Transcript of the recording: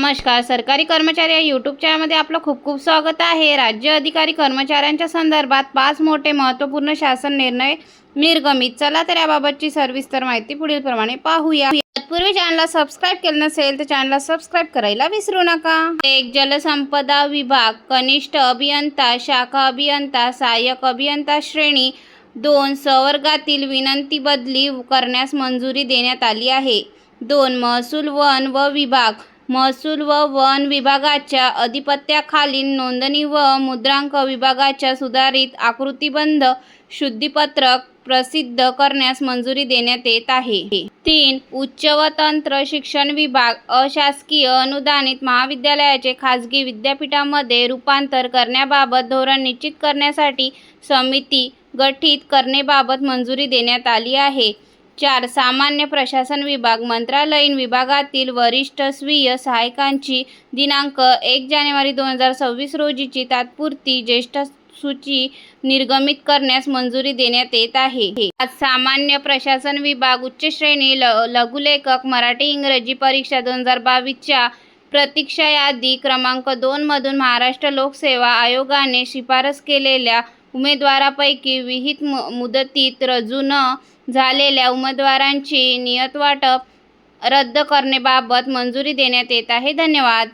नमस्कार. सरकारी कर्मचारी या यूट्यूब चॅनलमध्ये आपलं खूप खूप स्वागत आहे. राज्य अधिकारी कर्मचाऱ्यांच्या संदर्भात 5 मोठे महत्त्वपूर्ण शासन निर्णय निर्गमित. चला तर याबाबतची सविस्तर माहिती पुढीलप्रमाणे पाहूया. तत्पूर्वी चॅनलला सबस्क्राईब केलं नसेल तर चॅनलला सबस्क्राईब करायला विसरू नका. 1. जलसंपदा विभाग, कनिष्ठ अभियंता, शाखा अभियंता, सहाय्यक अभियंता श्रेणी 2 संवर्गातील विनंती बदली करण्यास मंजुरी देण्यात आली आहे. 2. महसूल वन व विभाग, महसूल व वन विभागाच्या अधिपत्याखालील नोंदणी व मुद्रांक विभागाच्या सुधारित आकृतिबंध शुद्धीपत्रक प्रसिद्ध करण्यास मंजुरी देण्यात येत आहे. 3. उच्च व तंत्र शिक्षण विभाग, अशासकीय अनुदानित महाविद्यालयाचे खाजगी विद्यापीठामध्ये रूपांतर करण्याबाबत धोरण निश्चित करण्यासाठी समिती गठीत करण्याबाबत मंजुरी देण्यात आली आहे. 4. सामान्य प्रशासन विभाग, मंत्रालयीन विभागातील वरिष्ठ स्वीय सहाय्यकांची दिनांक 1 जानेवारी 2026 रोजीची तात्पुरती ज्येष्ठ सूची निर्गमित करण्यास मंजुरी देण्यात येत आहे. 5. सामान्य प्रशासन विभाग, उच्च श्रेणी लघुलेखक मराठी इंग्रजी परीक्षा 2022च्या प्रतीक्षा यादी क्रमांक 2 मधून महाराष्ट्र लोकसेवा आयोगाने शिफारस केलेल्या उमेदवारांपैकी विहित मुदतीत रुजू न झालेल्या उमेदवारांची नियतवाटप रद्द करण्याबाबत मंजुरी देण्यात येत आहे. धन्यवाद.